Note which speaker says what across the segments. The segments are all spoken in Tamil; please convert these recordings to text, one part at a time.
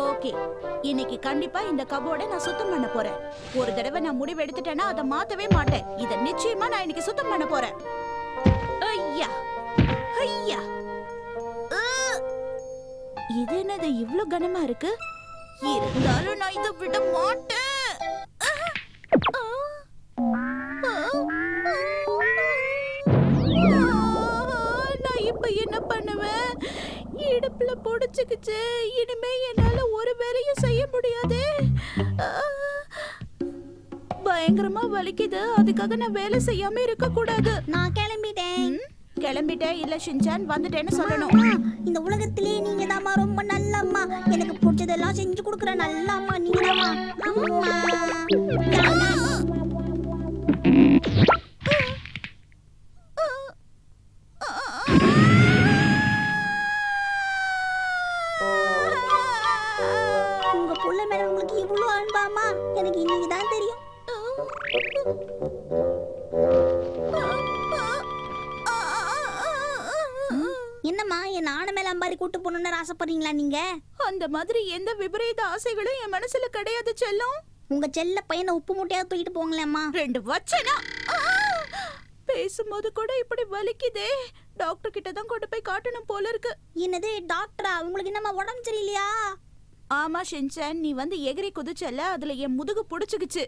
Speaker 1: ஓகே, இன்னைக்கு கண்டிப்பா இந்த கபோர்டை நான் சுத்தம் பண்ண போறேன். ஒரு தடவை நான் முடிவு எடுத்துட்டேன்னா அதை மாத்தவே மாட்டேன். இத நிச்சயமா நான் இன்னைக்கு சுத்தம் பண்ண போறேன். ஐயா ஐயா, இது என்னது இவ்ளோ கனமா இருக்கு? இருந்தாலும் நான் இதை விட மாட்டேன். நான் இப்ப என்ன பண்ணுவேன்? இடுப்புல பொடிச்சுக்கிச்சு. இனிமே என்னால ஒரு வேலையும் செய்ய முடியாது. பயங்கரமா வலிக்குது. அதுக்காக நான் வேலை செய்யாம இருக்க கூடாது.
Speaker 2: நான் கிளம்பிட்டேன்.
Speaker 1: கிளம்பிட்டேன் இல்ல ஷின்சான், வந்துட்டேன்னு சொல்லணும்.
Speaker 2: இந்த உலகத்திலே நீங்க தாமா ரொம்ப நல்ல அம்மா. எனக்கு பிடிச்சதெல்லாம் செஞ்சு கொடுக்குற நல்ல அம்மா நீங்க தாமா. உங்க புள்ள மேல உங்களுக்கு இவ்வளவு அன்பாமா எனக்கு இன்னைக்கு தான் தெரியும். என்னம்மா என் ஆன மேல அம்பாரி கூட்டு போகணும்னு ஆசைப்படுறீங்களா நீங்க?
Speaker 1: அந்த மாதிரி எந்த விபரீத ஆசைகளும் என் மனசுல கிடையாது செல்லம்.
Speaker 2: உங்க செல்ல பையனை உப்பு மூட்டையா தூக்கிட்டு போங்களேம்மா.
Speaker 1: 2 வச்சனா பேசும்போது கூட இப்படி வலிக்குதே. டாக்டர் கிட்ட தான் கொண்டு போய் காட்டணும் போல இருக்கு.
Speaker 2: என்னது டாக்டரா? உங்களுக்கு என்னம்மா உடம்பு சரியில்லையா?
Speaker 1: ஆமா ஷின்சான், நீ வந்து எகிரி குதிச்சல, அதுல என் முதுகு புடிச்சுக்கிச்சு.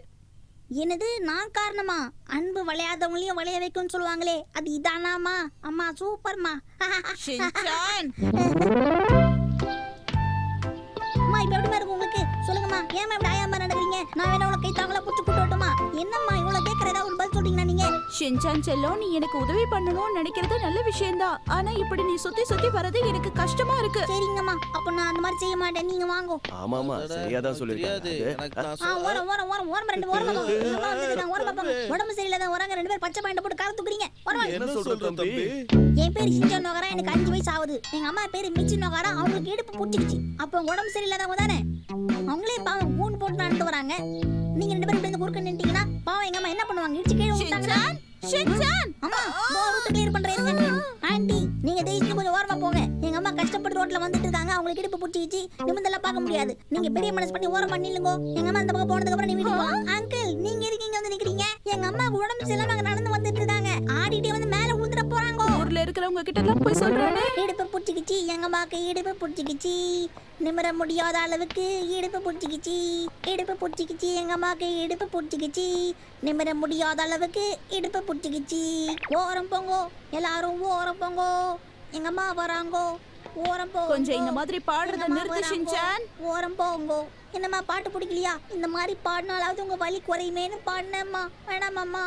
Speaker 2: என்னது நான் காரணமா? அன்பு விளையாதவங்களையும் விளைய வைக்கும்னு சொல்லுவாங்களே, அது இதானாமா? அம்மா சூப்பர்மா.
Speaker 1: ஷின்சான்
Speaker 2: அம்மா இப்ப எப்படி இருக்கு உங்களுக்கு? சொல்லுங்கம்மா, ஏமா இப்படி ஆயாம நடக்கிறீங்க? நான் வேணா உனக்கு கை தாங்களா புடிச்சு கூட்டு வரட்டுமா? என்னம்மா இவ்வளவு கேக்குறதா ஒரு பதில் சொல்றீங்களா நீங்க?
Speaker 1: ஷின்சான் செல்லம், நீ எனக்கு உதவி பண்ணணும்னு நினைக்கிறது நல்ல விஷயம்தான். ஆனா இப்படி நீ சுத்தி சுத்தி வரது எனக்கு கஷ்டமா இருக்கு.
Speaker 2: சரிங்கம்மா, அப்ப நான் அந்த மாதிரி செய்ய மாட்டேன். நீங்க வாங்கோ.
Speaker 3: ஆமாமா, சரியா தான் சொல்லிருக்காரு.
Speaker 2: ஓரம் ஓரம் ஓரம் ஓரம் ரெண்டு ஓரம் வந்துருக்காங்க. ஓரம் பாப்பாங்க. உடம்பு சரியில்லாத வராங்க. 2 பேர் பச்சை பாயிண்ட் போட்டு கார தூக்குறீங்க. ஓரம்.
Speaker 3: என்ன சொல்ற தம்பி?
Speaker 2: என் பேரு ஷின்சான் நோகரா, எனக்கு 5 வயசு ஆகுது. எங்க அம்மா பேரு மிச்சி நோகரா, அவங்களுக்கு இடுப்பு புடிச்சிடுச்சு. அப்ப உடம்பு சரியில்லாதவங்க தானே, அவங்களே பாவம் கூன் போட்டு நடந்து வராங்க. நீங்க 2 பேரும் இப்படி குறுக்க நின்னுட்டீங்கன்னா பாவம் எங்க அம்மா என்ன பண்ணுவாங்க? இடிச்சு கீழே விட்டாங்கன்னா
Speaker 1: ஷின்சான்
Speaker 2: அம்மா ரூட் கிளியர் பண்றேன். ஆண்டி நீங்க தேய்ச்சி கொஞ்சம் ஓரமா போங்க. எங்க அம்மா கஷ்டப்பட்டு ரோட்ல வந்துட்டு இருக்காங்க. அவங்களுக்கு இடுப்பு புடிச்சிச்சு, நிமிந்தெல்லாம் பார்க்க முடியாது. நீங்க பெரிய மனசு பண்ணி ஓரமா நில்லுங்க. எங்க அம்மா அந்த பக்கம் போனதுக்கு அப்புறம் நீ வீட்டுக்கு போலாம். அங்கிள் நீங்க இருக்கீங்க வந்து நிக்கிறீங்க. எங்க அம்மா உடம்பு சரியில்லாம நடந்து வந்துட்டு இருக்காங்க. ஆடிட்டே வந்து மேல விழுந்துட போறாங்க.
Speaker 1: ஊர்ல இருக்கிறவங்க கிட்ட எல்லாம் போய் சொல்றானே.
Speaker 2: இடுப்பு புடிச்சிக்கிச்சு, எங்க அம்மாக்கு இடுப்பு புடிச்சிக்கிச்சு. நிமிர முடியாத அளவுக்கு இடுப்பு புடிச்சிக்கிச்சு. இடுப்பு புடிச்சிக்கிச்சு, எங்க அம்மாக்கு இடுப்பு புடிச்சிக்கிச்சு. நிமிர முடியாத அளவுக்கு இடுப்பு புடிச்சிக்கிச்சு. ஓரம் போங்கோ எல்லாரும், ஓரம் போங்கோ. எங்க அம்மா வராங்கோ. ஓரம் போ.
Speaker 1: கொஞ்சம் இந்த மாதிரி பாடுறத நிறுத்து ஷின்சான்.
Speaker 2: ஓரம் போங்கோ. என்னம்மா பாட்டு பிடிக்கலையா? இந்த மாதிரி பாடினாலாவது உங்க வலி குறையுமேனு பாடினேம்மா. வேணாமாம்மா.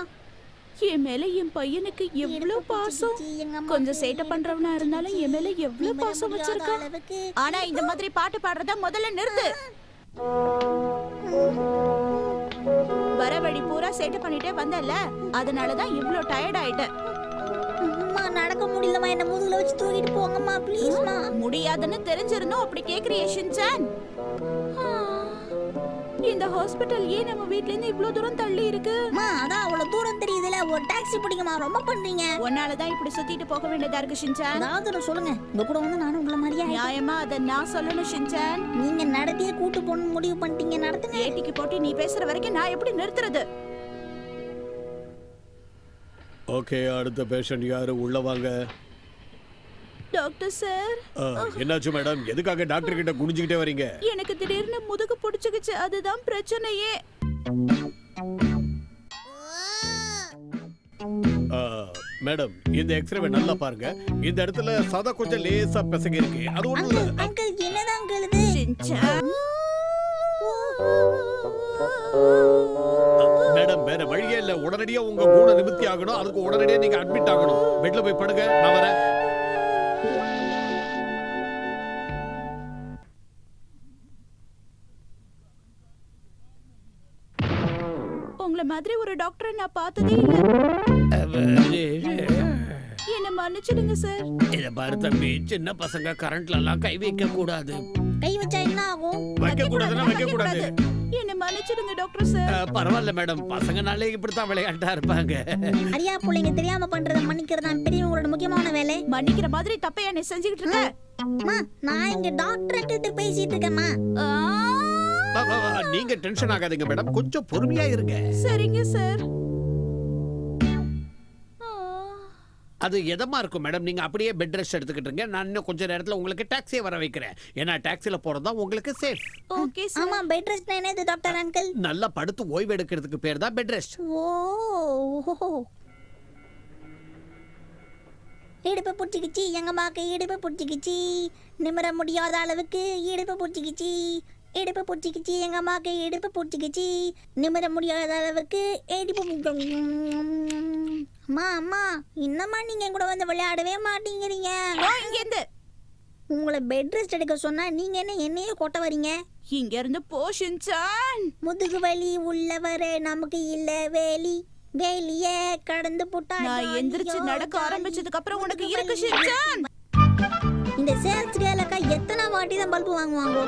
Speaker 1: என் மேல என் பையனுக்கு எவ்வளவு பாசம். கொஞ்சம் சேட்டை பண்றவனா இருந்தாலும் என் மேல எவ்வளவு பாசம் வச்சிருக்கான். ஆனா இந்த மாதிரி பாட்டு பாடுறத முதல்ல நிறுத்து. வர வழி பூரா சேட்டை பண்ணிட்டே வந்தல, அதனாலதான் இவ்ளோ டயர்ட் ஆயிட்டேன்.
Speaker 2: அம்மா நடக்க முடியலமா, என்ன முதுகுல வச்சு தூக்கிட்டு போங்கம்மா ப்ளீஸ்மா.
Speaker 1: முடியாதுன்னு தெரிஞ்சிருந்தோம் அப்படி கேக்குறியே ஷின்சான்? இந்த ஹாஸ்பிடல் ஏன் நம்ம வீட்ல இருந்து இவ்ளோ தூரம் தள்ளி இருக்கு?
Speaker 2: அம்மா அதான் அவ்வளவு தூரம் தெரியுதுல, ஒரு டாக்ஸி பிடிக்குமா? ரொம்ப பண்றீங்க.
Speaker 1: உன்னால தான் இப்படி சுத்திட்டு போக வேண்டியதா இருக்கு ஷின்சான்.
Speaker 2: ஏதாவது சொல்லுங்க, இந்த கூட வந்து நானும் உங்கள மாதிரியா.
Speaker 1: நியாயமா அத நான் சொல்லணும் ஷின்சான்.
Speaker 2: நீங்க நடத்தியே கூட்டு போகணும்னு முடிவு பண்ணிட்டீங்க, நடத்துங்க.
Speaker 1: ஏட்டிக்கு போட்டு நீ பேசுற வரைக்கும் நான் எப்படி நிறுத்துறது?
Speaker 4: ஓகே, அடுத்த பேஷண்ட் யாரு? உள்ள வாங்க.
Speaker 1: Doctor sir.
Speaker 4: என்னாச்சு மேடம்? எதுக்காக டாக்டர் கிட்ட குனிஞ்சிக்கிட்டே வரீங்க?
Speaker 1: எனக்கு திடீர்னு முதுகு புடிச்சுக்கிச்சு, அதுதான் பிரச்சனையே.
Speaker 4: மேடம் இந்த எக்ஸ்ரேவை நல்லா பாருங்க. இந்த இடத்துல சத கொஞ்சம் லேசா பிசகி இருக்கு. அது ஒண்ணு இல்ல.
Speaker 2: அங்கிள் என்னதான் அங்கிள் இது?
Speaker 1: ஷின்சான்
Speaker 4: மேடம் வேற வழியே இல்ல. உடனடியா உங்க மூண நிமித்தி ஆகணும். அதுக்கு உடனடியா நீங்க அட்மிட் ஆகணும். பெட்ல போய் படுங்க, நான் வரேன்.
Speaker 1: உங்களை மாதிரி ஒரு டாக்டரை நான் பார்த்ததே இல்ல. என்ன மன்னிச்சிடுங்க சார்.
Speaker 4: இத பாரு தம்பி, சின்ன பசங்க கரண்ட்ல எல்லாம் கை வைக்க கூடாது.
Speaker 2: கை வச்சா என்ன ஆகும்?
Speaker 4: வைக்க கூடாதுன்னா வைக்க கூடாது.
Speaker 1: என்ன மன்னிச்சிடுங்க டாக்டர் சார்.
Speaker 4: பரவாயில்ல மேடம், பசங்கனாலே இப்படித்தான் விளையாட்டா இருப்பாங்க.
Speaker 2: அரியா பிள்ளைங்க தெரியாம பண்றத மன்னிக்கிறதா பெரியவங்களோட முக்கியமான வேலை.
Speaker 1: மன்னிக்கிற மாதிரி தப்பையா நீ செஞ்சுக்கிட்டு இருக்க?
Speaker 2: அம்மா நான் இங்க டாக்டர் கிட்ட பேசிட்டு இருக்கேம்மா.
Speaker 4: நீங்க டென்ஷன் ஆகாதீங்க மேடம், கொஞ்சம் பொறுமையா இருங்க.
Speaker 1: சரிங்க சார்.
Speaker 4: அது எதமா இருக்கும் மேடம், நீங்க அப்படியே பெட் ரெஸ்ட் எடுத்துக்கிட்டுங்க. நான் இன்னும் கொஞ்ச நேரத்துல உங்களுக்கு டாக்ஸியை வர வைக்கிறேன். ஏன்னா டாக்ஸில போறதா உங்களுக்கு சேஃப்.
Speaker 1: Okay sir.
Speaker 2: ஆமா பெட் ரெஸ்ட் என்னது டாக்டர் அங்கிள்?
Speaker 4: நல்லா படுத்து ஓய்வு எடுக்கிறதுக்கு பேர் தான் பெட் ரெஸ்ட்.
Speaker 2: ஓ இடுப்பு பிடிச்சிக்கிச்சி எங்க அம்மாக்கு இடுப்பு பிடிச்சிக்கிச்சி, நிமிர முடியாத அளவுக்கு இடுப்பு பிடிச்சிக்கிச்சி. இடுப்பு பிடிச்சிக்கிச்சி எங்க அம்மாக்கு இடுப்பு பிடிச்சிக்கிச்சி, நிமிர முடியாத அளவுக்கு இடுப்பு. அம்மா அம்மா இன்னமா நீங்க என் கூட வந்து விளையாடவே மாட்டேங்கிறீங்க.
Speaker 1: இங்க இருந்து
Speaker 2: உங்களை பெட் ரெஸ்ட் எடுக்க சொன்னா நீங்க என்ன என்னையே கொட்ட வரீங்க?
Speaker 1: இங்க இருந்து போஷின்சான்.
Speaker 2: முதுகு வலி உள்ளவரே நமக்கு இல்ல வேலி, வேலிய கடந்து போட்டா.
Speaker 1: நான் எந்திரிச்சு நடக்க ஆரம்பிச்சதுக்கு அப்புறம் உனக்கு இருக்கு ஷின்சான்.
Speaker 2: இந்த சேல்ஸ் கேலக்கா எத்தனை வாட்டி தான் பல்பு வாங்குவாங்க?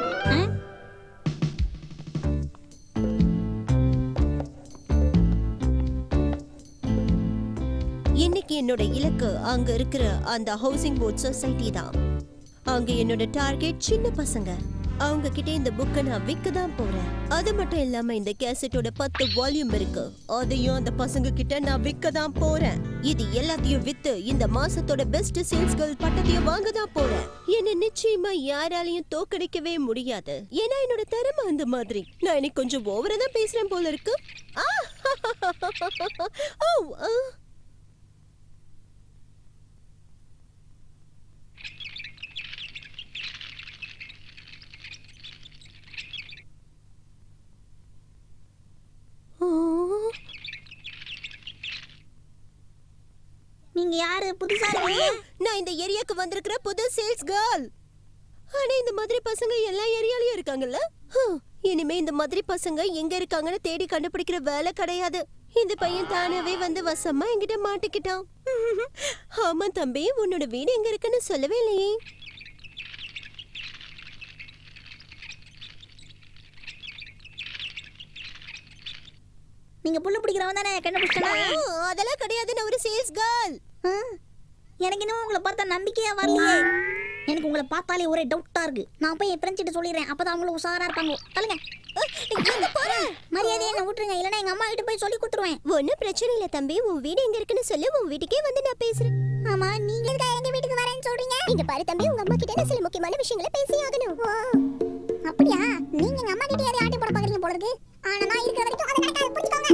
Speaker 5: இன்னைக்கு என்னோட இலக்கு அங்க இருக்கிற அந்த ஹவுசிங் போர்ட் சொசைட்டி தான். அங்க என்னோட டார்கெட் சின்ன பசங்க. அவங்க கிட்ட இந்த புக்கை நான் விற்க தான் போறேன். அது மட்டும் இல்லாம இந்த கேசட்டோட 10 வால்யூம் இருக்கு, அதையும் அந்த பசங்க கிட்ட நான் விற்க தான் போறேன். இது எல்லாத்தையும் வித்து இந்த மாசத்தோட பெஸ்ட் சேல்ஸ் கேர்ள் பட்டத்தையும் வாங்க தான் போறேன். என்ன நிச்சயமா யாராலையும் தோக்கடிக்கவே முடியாது. ஏன்னா என்னோட திறமை அந்த மாதிரி. நான் இன்னைக்கு கொஞ்சம் ஓவரா தான் பேசுறேன் போல இருக்கு.
Speaker 2: நீங்க யாரு புதுசா இருக்கீங்க?
Speaker 5: நான் இந்த ஏரியாக்கு வந்திருக்கிற புது சேல்ஸ் கேர்ள். ஆனா இந்த மாதிரி பசங்க எல்லா ஏரியாலயும் இருக்காங்கல்ல. இனிமே இந்த மாதிரி பசங்க எங்க இருக்காங்கன்னு தேடி கண்டுபிடிக்கிற வேலை கிடையாது. இந்த பையன் தானாவே வந்து வசமா என்கிட்ட மாட்டிக்கிட்டான். ஆமா தம்பி, உன்னோட வீடு எங்க இருக்குன்னு சொல்லவே இல்லையே.
Speaker 2: நீங்க புள்ள பிடிக்கிறவன் தானே கண்டுபிடிச்சனா?
Speaker 5: அதெல்லாம் கிடையாது, நான் ஒரு சேல்ஸ் கேர்ள்.
Speaker 2: எனக்கு இன்னும் உங்களை பார்த்தா நம்பிக்கையா வரலையே. எனக்கு உங்களை பார்த்தாலே ஒரே டவுட்டா இருக்கு. நான் போய் என் ஃப்ரெண்ட்ஸ் கிட்ட சொல்லிடுறேன், அப்பதான் அவங்களும் உஷாரா இருப்பாங்க. சொல்லுங்க எங்க போற? மரியாதையை என்ன விட்டுருங்க, இல்லைன்னா எங்க அம்மா கிட்ட போய் சொல்லி கொடுத்துருவேன்.
Speaker 5: ஒன்னும் பிரச்சனை இல்ல தம்பி, உன் வீடு எங்க இருக்குன்னு சொல்லு, உன் வீட்டுக்கே வந்து நான் பேசுறேன்.
Speaker 2: ஆமா நீங்க எங்க வீட்டுக்கு வரேன்னு சொல்றீங்க?
Speaker 5: இங்க பாரு தம்பி, உங்க அம்மா கிட்ட நான் சில முக்கியமான விஷயங்களை பேசி ஆகணும்.
Speaker 2: அப்படியா? நீங்க எங்க அம்மா கிட்ட யாரையும் ஆட்டி போட பாக்குறீங்க போல இருக்கு. ஆனா நான் இருக்கிற வரைக்கும் அதை நடக்காது, புரிஞ்சுக்கோங்க.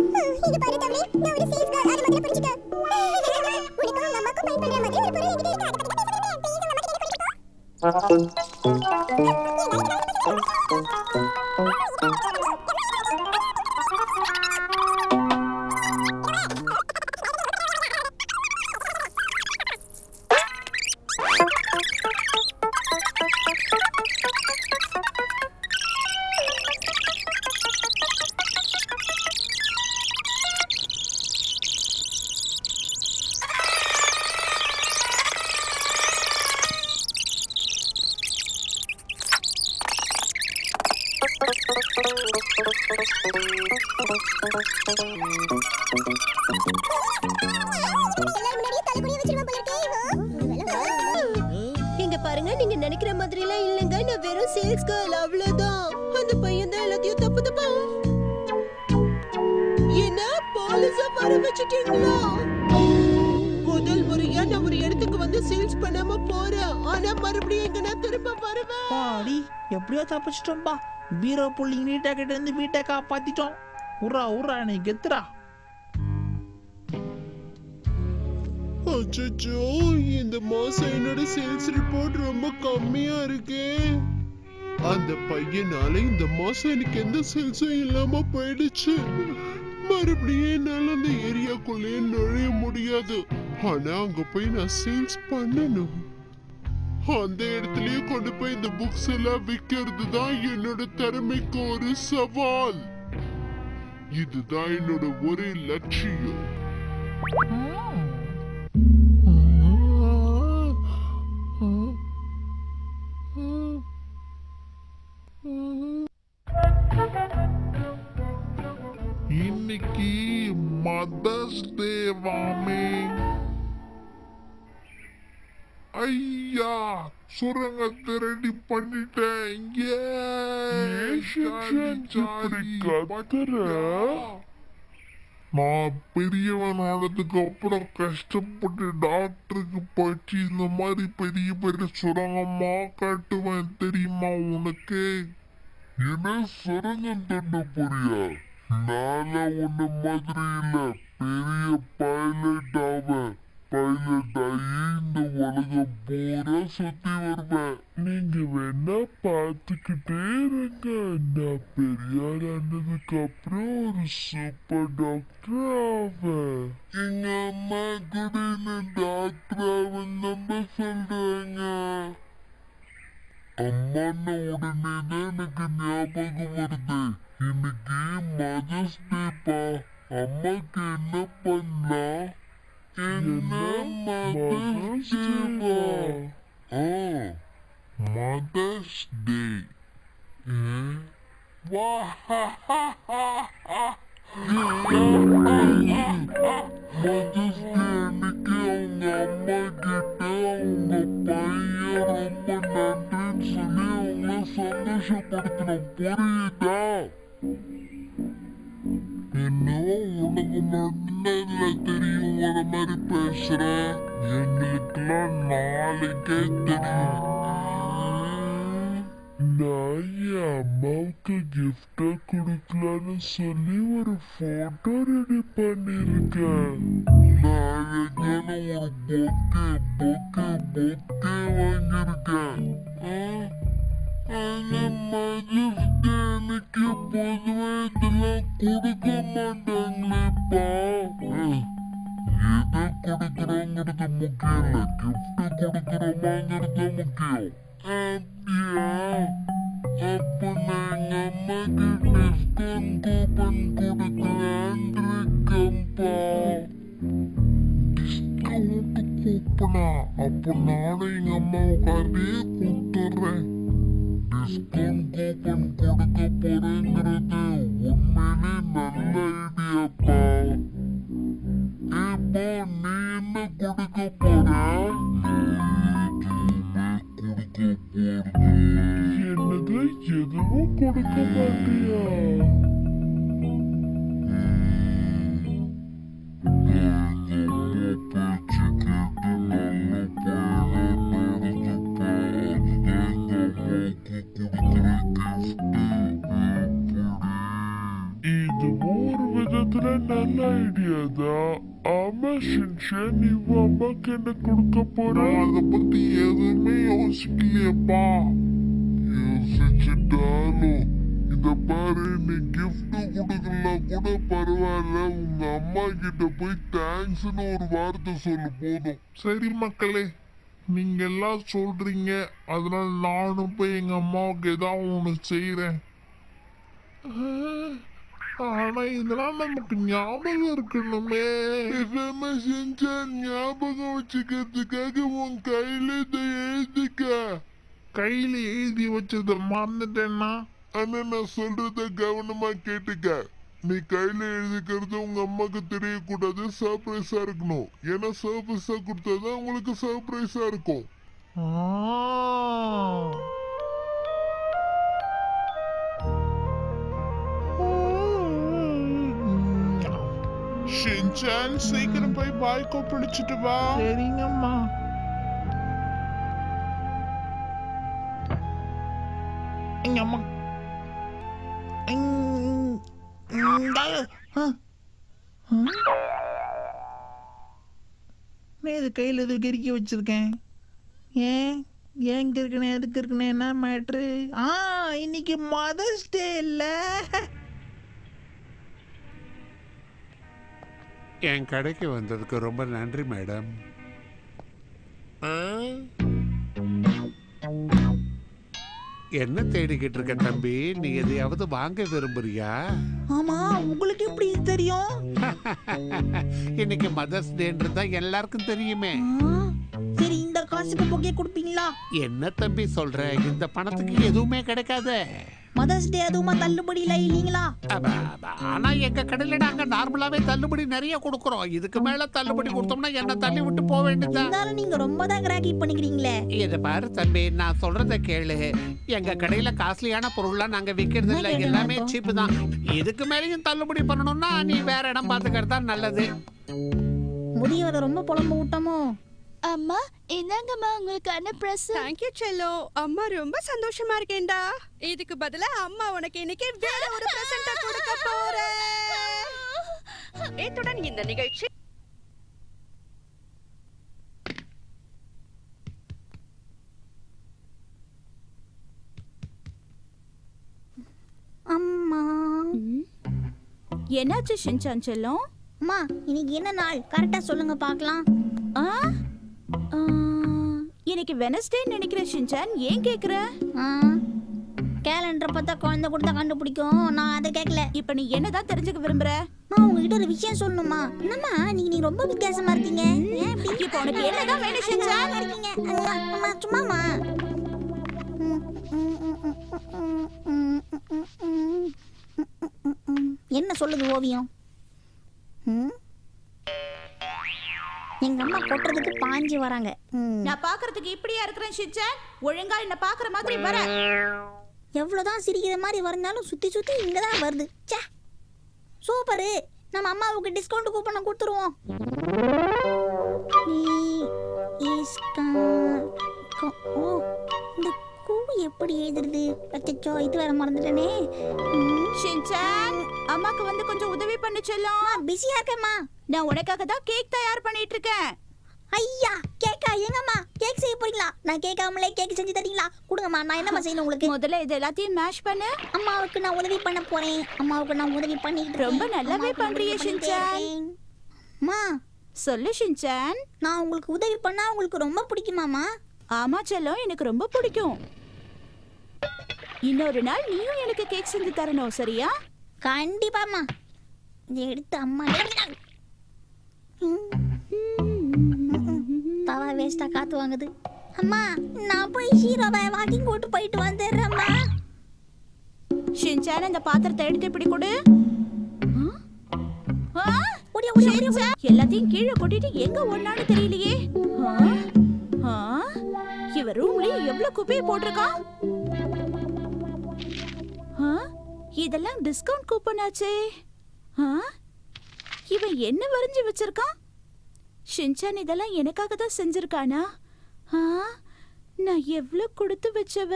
Speaker 5: இங்க பாரு தம்பி, நான் ஒரு சேல்ஸ் கேர்ள், அது மாதிரி புரிஞ்சுக்க. உனக்கு உங்க அம்மாக்கு மைண்ட் பண்ற மாதிரி ஒரு பொருள் என்கிட்ட இருக்கு, அதை பத்தி பேசுறேன். ப்ளீஸ் உங்க அம்மா கிட்ட புரிஞ்சுக்கோ. இங்க பாருங்க, நீங்க நினைக்கிற மாதிரி எல்லாம் இல்லங்க, நான் வெறும் சேல்ஸ் கேர்ள், அவ்வளவுதான். அந்த பையன் தான் எல்லாத்தையும் தப்பு தப்பா. என்ன போலீஸா வர வச்சிட்டீங்களா? முதல் முறையா நான் ஒரு இடத்துக்கு வந்து சேல்ஸ் பண்ணாம போறேன், ஆனா மறுபடியும் எங்க நான் திரும்ப வருவேன்.
Speaker 6: பாடி எப்படியோ தப்பிச்சிட்டோம்பா. பீரோ புள்ளி நீட்டா கிட்ட இருந்து வீட்டை காப்பாத்திட்டோம். உரா உரா நீ கெத்துறா.
Speaker 7: அச்சோ, இந்த மாசம் என்னோட சேல்ஸ் ரிப்போர்ட் ரொம்ப கம்மியா இருக்கு. அந்த பையனால இந்த மாசம் எனக்கு எந்த சேல்ஸும் இல்லாம போயிடுச்சு. மறுபடியும் என்னால அந்த ஏரியாக்குள்ளேயே நுழைய முடியாது. ஆனா அங்க போய் நான் சேல்ஸ் பண்ணணும். அந்த இடத்துலயே கொண்டு போய் இந்த புக்ஸ் எல்லாம் விக்கிறது தான் என்னோட திறமைக்கு ஒரு சவால். இதுதான் என்னோட ஒரே லட்சியம். இன்னைக்கு மதர்ஸ் டேவாமே. ஐயா ஐயா சுரங்கத்தை ரெடி பண்ணிட்டேன். நான் பெரியவன் ஆனதுக்கு அப்புறம் கஷ்டப்பட்டு டாக்டருக்கு படிச்சு இந்த மாதிரி பெரிய பெரிய சுரங்கமா காட்டுவேன் தெரியுமா உனக்கு? என்ன சுரங்கம் தண்ட போறியா? நால உன்ன மாதிரி இல்ல, பெரிய பைலட் ஆவேன். பைலட் ஆகி இந்த உலகம் பூரா சுத்தி வருவேன். நீங்க வேணா பார்த்துக்கிட்டே இருங்க. நான் பெரியார் ஆனதுக்கு அப்புறம் ஒரு சூப்பர் டாக்டர் ஆவேன். எங்க அம்மா கூட என்ன டாக்டர் ஆவேன் நம்ப சொல்றாங்க. அம்மான்னு உடனே தான் எனக்கு ஞாபகம் வருது. இன்னைக்கு மதர்ஸ் டேப்பா. அம்மாக்கு என்ன பண்ணலாம்? என்ன mothers டேவா? Mother's day. Mother's day அன்னைக்கு அவங்க அம்மா கிட்ட அவங்க பையன் ரொம்ப நன்றின்னு சொல்லி அவங்கள சந்தோஷப்படுத்தணும். புரியுதா? என்னவோ உனக்கு மட்டும்தான் தெரியும் வர மாதிரி பேசுற. எங்களுக்கெல்லாம் நாளைக்கே தெரியும். நான் என் அம்மாவுக்கு கிஃப்டா கொடுக்கலான்னு சொல்லி ஒரு போட்டோ ரெடி பண்ணிருக்கேன். நாளைக்கான ஒரு பொக்கே வாங்கியிருக்கேன். ஆனா மதர்ஸ் டே எனக்கு பொதுவா இதெல்லாம் கொடுக்க மாட்டாங்களேப்பா. எதை கொடுக்குறோங்கிறது முக்கியம் இல்ல, கிஃப்ட் கொடுக்குறோமாங்கிறது முக்கியம். அப்படியா? அப்ப நான் எங்க அம்மாக்கு டிஸ்கவுண்ட் கூப்பன் கொடுக்கலான்னு இருக்கேன்ப்பா. டிஸ்கவுண்ட் கூப்பனா? அப்ப நானும் எங்க அம்மாவுக்காண்டி கொடுத்துட்றேன். டிஸ்கவுண்ட் கூப்பன் கொடுக்க போறேங்கிறது உண்மையிலே நல்ல ஐடியாப்பா. ஏப்பா நீ என்ன கொடுக்க போற? என்னது எதுவும் கொடுக்க மாட்டியா? இது ஒரு விதத்துல நல்ல ஐடியா தான். ஆமா ஷின்ஷன், நீ அம்மாக்கு என்ன கொடுக்க போற? அத பத்தி எதுவுமே யோசிக்கலையப்பா. யோசிச்சுட்டாலும் இத பாரு, நீ கிஃப்ட் கொடுக்கலாம் கூட பரவாயில்ல, உங்க அம்மா கிட்ட போய் தேங்க்ஸ்னு ஒரு வார்த்தை சொல்லு போதும். சரி மக்களே, நீங்க எல்லாம் சொல்றீங்க, அதனால நானும் போய் எங்க அம்மாவுக்கு ஏதாவது ஒண்ணு செய்யறேன். ஆனா இதெல்லாம் நமக்கு ஞாபகம் இருக்கணுமே. ஞாபகம் வச்சுக்கிறதுக்காக உன் கையில இதை எழுதிக்க. கையில எழுதி வச்சத மறந்துட்டேன்னா? ஆனா நான் சொல்றத கவனமா கேட்டுக்க. நீ கையில எழுதிக்கிறது உங்க அம்மாக்கு தெரியக்கூடாது, சர்ப்ரைஸா இருக்கணும். ஏன்னா சர்ப்ரைஸா கொடுத்தாதான் உங்களுக்கு சர்ப்ரைஸா இருக்கும். ஷின்சான், சீக்கிரம் போய் பாய்க்கோ பிடிச்சிட்டு வா. சரிங்கம்மா. எங்க அம்மா இது கையில் எது கறிக்க வச்சிருக்கேன். ஏன் இருக்கனே எதுக்கு இருக்கனே என்ன மேட்ரு? இன்னைக்கு மதர்ஸ் டே இல்ல.
Speaker 8: என் கடைக்கு வந்ததுக்கு ரொம்ப நன்றி மேடம். என்ன தேடிக்கிட்டு இருக்க தம்பி? நீ எதையாவது வாங்க விரும்புறியா?
Speaker 6: ஆமா, உங்களுக்கு எப்படி தெரியும்?
Speaker 8: இன்னைக்கு மதர்ஸ் டேன்றதா எல்லாருக்கும் தெரியுமே.
Speaker 6: சரி, இந்த காசுக்கு பொக்கே கொடுப்பீங்களா?
Speaker 8: என்ன தம்பி சொல்ற? இந்த பணத்துக்கு எதுவுமே கிடைக்காது.
Speaker 2: மதர்ஸ் டே அதுவுமா தள்ளுபடி இல்லைங்களா?
Speaker 8: ஆனா எங்க கடையில நாங்க நார்மலாவே தள்ளுபடி நிறைய கொடுக்கறோம். இதுக்கு மேல தள்ளுபடி கொடுத்தோம்னா என்ன தள்ளி விட்டு போக வேண்டியதுதான்.
Speaker 2: இருந்தாலும் நீங்க ரொம்ப தான் கிராக்கி பண்ணிக்கிறீங்களே.
Speaker 8: இத பாரு தம்பி, நான் சொல்றத கேளு. எங்க கடையில காஸ்ட்லியான பொருள்லாம் நாங்க விக்கிறது இல்ல, எல்லாமே சீப் தான். இதுக்கு மேலயும் தள்ளுபடி பண்ணணும்னா நீ வேற இடம் பாத்துக்கிறது தான் நல்லது.
Speaker 2: முதியவரை ரொம்ப புலம்பு விட்டமோ?
Speaker 9: அம்மா இந்தாங்கம்மா உங்களுக்கான பிரசன்ட்.
Speaker 10: Thank you Cello. அம்மா ரொம்ப சந்தோஷமா இருக்கேன்டா. இதுக்கு பதிலா அம்மா உனக்கு இன்னைக்கு வேற ஒரு பிரசன்ட் கொடுக்க போறேன். இத்துடன் இந்த நிகழ்ச்சி
Speaker 2: அம்மா.
Speaker 1: என்னாச்சு ஷின்சான் செல்லம்?
Speaker 2: அம்மா இன்னைக்கு என்ன நாள் கரெக்டா சொல்லுங்க பார்க்கலாம்.
Speaker 1: ஆ? ஆ, இன்னைக்கு வெனஸ்டே நினைக்கிறேன் ஷின்சான். ஏன் கேக்குற?
Speaker 2: கேலண்டர் பார்த்தா குழந்தை கொடுத்தா கண்டுபிடிக்கும். நான் அதை கேட்கல.
Speaker 1: இப்ப நீ என்னதான் தெரிஞ்சுக்க விரும்புற?
Speaker 2: நான் உங்ககிட்ட ஒரு விஷயம் சொல்லணுமா? என்னம்மா நீங்க ரொம்ப வித்தியாசமா இருக்கீங்க. ஏன் இப்படி?
Speaker 1: இப்போ உனக்கு என்னதான் வேணும் ஷின்சான்?
Speaker 2: இருக்கீங்க அம்மா சும்மாமா. என்ன சொல்லுது ஓவியம்? எங்க அம்மா கொட்டுறதுக்கு பாஞ்சு வராங்க.
Speaker 1: நான் பாக்குறதுக்கு இப்படியா இருக்கிறேன் ஷின்சான்? ஒழுங்கா என்ன பாக்குற மாதிரி வர.
Speaker 2: எவ்வளவுதான் சிரிக்கிற மாதிரி வரனாலும் சுத்தி சுத்தி இங்கதான் வருது. ச்சே சூப்பரு. நம்ம அம்மாவுக்கு டிஸ்கவுண்ட் கூப்பன் கொடுத்துருவோம். இந்த கூ எப்படி எழுதுறது? அச்சச்சோ இது வேற மறந்துட்டேனே.
Speaker 1: ஷின்சான், அம்மாக்கு வந்து கொஞ்சம் உதவி பண்ணு செல்லம்.
Speaker 2: பிஸியா இருக்கேம்மா.
Speaker 1: நான் உனக்காக தான் கேக் தயார் பண்ணிட்டு இருக்கேன்.
Speaker 2: ஐயா கேக்கா? எங்கம்மா கேக் செய்ய போறீங்களா? நான் கேட்காமலே கேக் செஞ்சு தரீங்களா? கொடுங்கம்மா. நான் என்னம்மா செய்யணும் உங்களுக்கு?
Speaker 1: முதல்ல இது எல்லாத்தையும் மேஷ் பண்ணு.
Speaker 2: அம்மாவுக்கு நான் உதவி பண்ண போறேன். அம்மாவுக்கு நான் உதவி பண்ணிட்டு
Speaker 1: ரொம்ப நல்லாவே பண்றியே ஷின்சான்.
Speaker 2: அம்மா
Speaker 1: சொல்லு ஷின்சான்.
Speaker 2: நான் உங்களுக்கு உதவி பண்ணா உங்களுக்கு ரொம்ப பிடிக்குமாமா?
Speaker 1: ஆமா செல்லம், எனக்கு ரொம்ப பிடிக்கும். இன்னொரு நாள் நீயும் எனக்கு கேக் செஞ்சு தரணும், சரியா?
Speaker 2: கண்டிப்பாம்மா. இதை எடுத்து அம்மா தவா வேஸ்டா காத்து வாங்குது. அம்மா நான் போய் ஹீரோவை வாக்கிங் கூட்டு போயிட்டு வந்துடுறேம்மா.
Speaker 1: ஷின்சான் இந்த பாத்திரத்தை எடுத்து இப்படி கொடு. எல்லாத்தையும் கீழே கொட்டிட்டு எங்க ஒண்ணான்னு தெரியலையே. இவ ரூம்ல எவ்வளவு குப்பையை போட்டிருக்கான். இதெல்லாம் டிஸ்கவுண்ட் கூப்பன் ஆச்சே. இவன் என்ன வரைஞ்சு வச்சிருக்கான்? ஷின்சான் இதெல்லாம் எனக்காக தான் செஞ்சிருக்கானா? நான் எவ்வளவு கொடுத்து வச்சவ.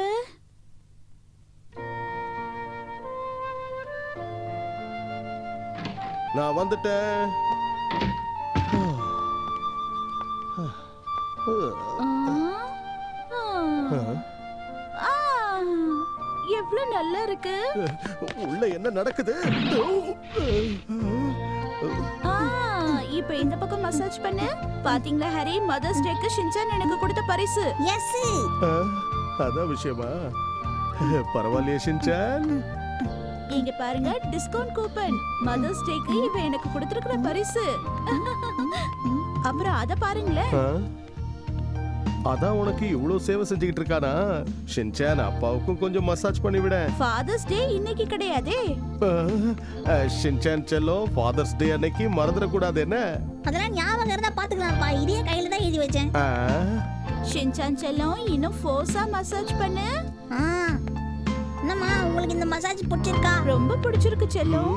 Speaker 3: நான் வந்துட்டேன்.
Speaker 1: எவ்வளவு நல்லா இருக்கு.
Speaker 3: உள்ள என்ன நடக்குது?
Speaker 1: இப்ப இந்த பக்கம் மசாஜ் பண்ணு. பாத்தீங்களா ஹரி, மதர்ஸ் டேக்கு ஷின்சான் எனக்கு கொடுத்த பரிசு.
Speaker 2: எஸ்
Speaker 3: அதான் விஷயமா? பரவாயில்லையே ஷின்சான்.
Speaker 1: இங்க பாருங்க டிஸ்கவுண்ட் கூப்பன். மதர்ஸ் டேக்கு இவ எனக்கு கொடுத்திருக்கிற பரிசு. அப்புறம் அத பாருங்களேன்.
Speaker 3: அதான் உனக்கு இவ்வளவு சேவை செஞ்சுக்கிட்டு இருக்கானா? ஷின்சான் அப்பாவுக்கும் கொஞ்சம் மசாஜ் பண்ணி விட.
Speaker 1: ஃபாதர்ஸ் டே இன்னைக்கு கிடையாதே.
Speaker 3: ஷின்சான் செல்லம், ஃபாதர்ஸ் டே அன்னைக்கு மறந்துட கூடாது என்ன?
Speaker 2: அதெல்லாம் ஞாபகம் இருந்தா பாத்துக்கலாம்ப்பா. இதே கையில தான் எழுதி வச்சேன்.
Speaker 1: ஷின்சான் செல்லம் இன்னும் ஃபோர்ஸா மசாஜ் பண்ணு.
Speaker 2: என்னம்மா உங்களுக்கு இந்த மசாஜ் பிடிச்சிருக்கா?
Speaker 1: ரொம்ப பிடிச்சிருக்கு செல்லம்.